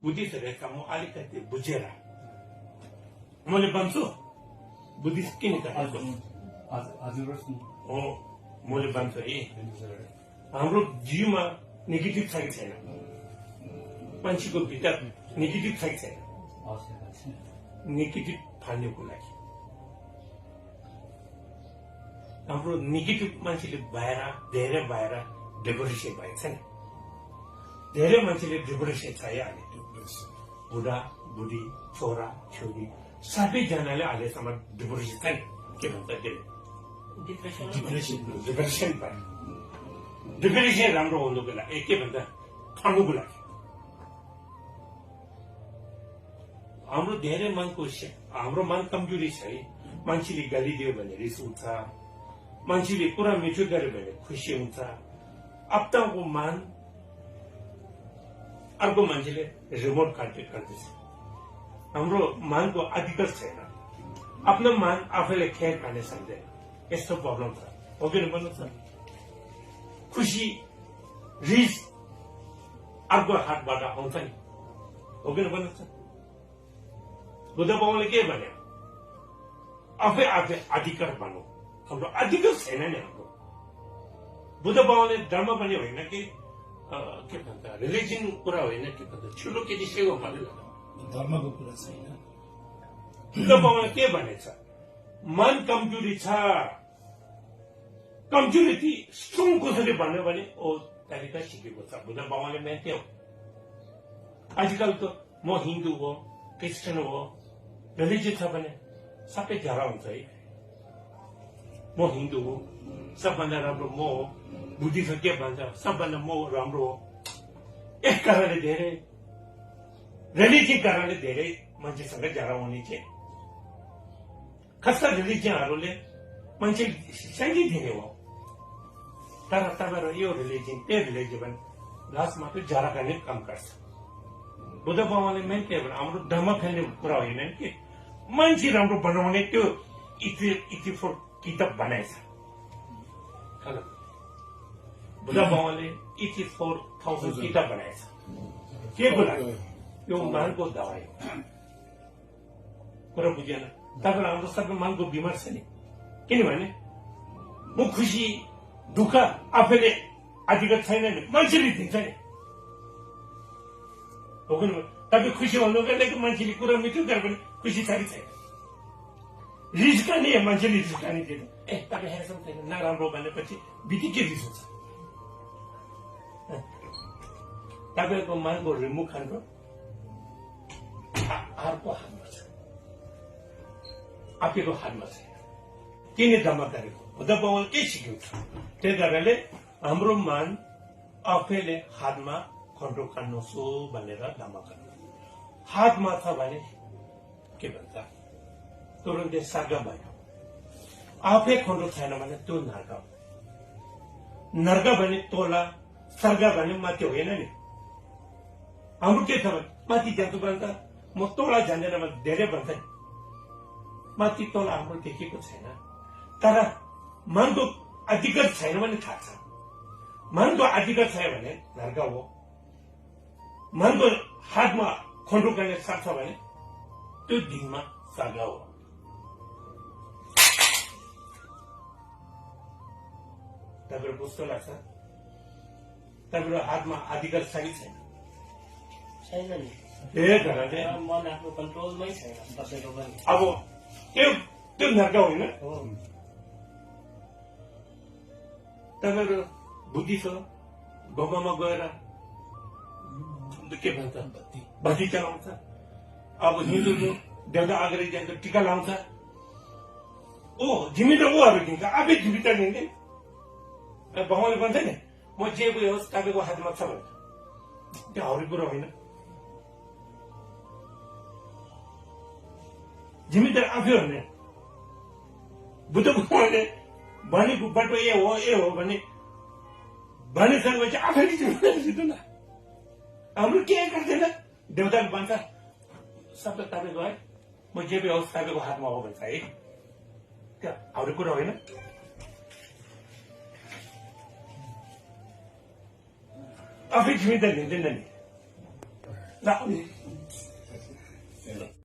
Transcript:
Buddhist रहेका म अलिकति बुझेर मैले भन्छु बुद्धिस्ट किन हो मैले भन्छु है हाम्रो जीवमा नेगेटिभ छ कि छैन मान्छेको भित्र नेगेटिभ छ कि छैन नेगेटिभ फाल्नुको लागि हाम्रो नेगेटिभ मान्छेले धेरै बाहिर डिप्रेसन भएको छ नि धेरै मान्छेले डिप्रेसन छ है अहिले बुढा बुढी छोरा छोरी सबैजनाले अहिलेसम्म डिप्रेसन छ नि के भन्छ डिप्रेसन भयो डिप्रेसन राम्रो हुनुको लागि के भन्छ ठड्नुको लागि हाम्रो धेरै मनको हाम्रो मन कमजोरी छ है मान्छेले गाली दियो भने रिस उठ्छ मान्छेले कुरा मिठो गर्यो भने खुसी हुन्छ आफ्नोको मन अर्को मान्छेले रिमोट काट्दैछ हाम्रो मनको अधिकार छैन आफ्नो मन आफैले खेर खाने सक्दैन यस्तो प्रब्लम छ हो कि भन्नु छ खुसी रिस अर्को हातबाट आउँछ नि हो कि भन्नु छ बुद्ध बाबुले के भन्यो आफै अधिकार भन्नु हाम्रो अधिकार छैन नि हाम्रो बुद्ध बाबुले धर्म पनि होइन कि के भन्छ रिलिजन कुरा होइन के भन्छ ठुलो केटी सेवा भन्नु धर्मको कुरा छैन बुद्ध बाबुले के भनेछ मन कमजोरी छ कमजोरी स्ट्रङ कसरी भन्यो भने ओ तरिका सिकेको छ बुद्ध बाबुले मेन्थ्यो आजकल त म हिन्दू हो क्रिस्चियन हो रिलिजियन छ भने सबै झगडा हुन्छ है म हिन्दू हो सबभन्दा राम्रो म हो बुद्धिस्ट के भन्छ सबभन्दा म राम्रो हो यस कारणले धेरै रिलिजियन कारणले धेरै मान्छेसँग झगडा हुने चाहिँ खास गरी रिलिजियनहरूले मान्छे शान्ति दिने हो तर तपाईँहरू यो रिलिजियन त्यो रिलिजियन भने लास्टमा चाहिँ झगडा गर्ने काम गर्छ बुद्ध बाबाले मेन के भने हाम्रो धर्म फैल्ने कुरा होइन कि मान्छे राम्रो बनाउने त्यो इतिफोर किताब बनाएछ बुद्ध बाबाले 84,000 किताब बनाएछ के को लागि यो मनको दवाई हो कुरा बुझेन तपाईँलाई हाम्रो सबै मनको बिमार छ नि किनभने म खुसी दुःख आफैले अधिकार छैन नि मान्छेले दिन्छ नि हो कि तपाईँ खुसी हुनुको लागि मान्छेले कुरा मिठो गरे पनि खुसी छ कि छैन रिस्काने मान्छेले रिस्काने दिनु ए तपाईँ हेर्छौँ छैन नराम्रो भनेपछि बित्तिकै रिस हुन्छ तपाईँको मनको रिमुख हाम्रो अर्को हातमा छ आफैको हातमा छैन किन धर्म गरेको बुद्ध बाबुले के सिकाउँछ त्यही कारणले हाम्रो मन आफैले हातमा कन्ट्रोल गर्नुहोस् भनेर धर्म गर्नु हातमा छ भने के भन्छ तुरन्तै सर्ग भयो आफै कन्ट्रोल छैन भने त्यो नर्क भने तोला सर्ग भने माथि होइन नि हाम्रो के छ भने माथि जान्छु भन्छ म तोला जान्दैन भने धेरै भन्छ नि माथि तोला हाम्रो देखेको छैन तर मनको अधिकार छैन भने थाहा छ मनको अधिकार छ भने नर्क हो मनको हातमा कन्ट्रोल गर्ने सक्छ भने त्यो दिनमा सर्ग हो तपाईँहरू कस्तो लाग्छ तपाईँको हातमा अधिकार छ कि छैन छैन नि त्यही कारणले मन आफ्नो कन्ट्रोलमै छैन कसैको पनि अब त्यो नर्क होइन तपाईँहरू बुद्धि छ गोबामा गएर के भन्छ बत्ती चलाउँछ अब हिन्दूको देउता अगाडि जान्छ टिका लाउँछ ओ जिम्मेदार ऊहरू दिन्छ आफै जिम्मेदार दिँदैन भगवानले भन्छ नि म जे उयो होस् तपाईँको हातमा छ भन्छ त्यो हरेक कुरो होइन जिम्मेदार आफै हो नि बुद्ध भगवानले भनेको बाटो ए हो भने भनिसकेपछि आफैले जिम्मेदारी दिनु न हाम्रो के गर्दैन देउताले भन्छ सबै तपाईँको है म जे होस् तपाईँको हातमा हो भन्छ है त्यो हरेक कुरो होइन आफै जिम्मेदारी लिँदैन नि र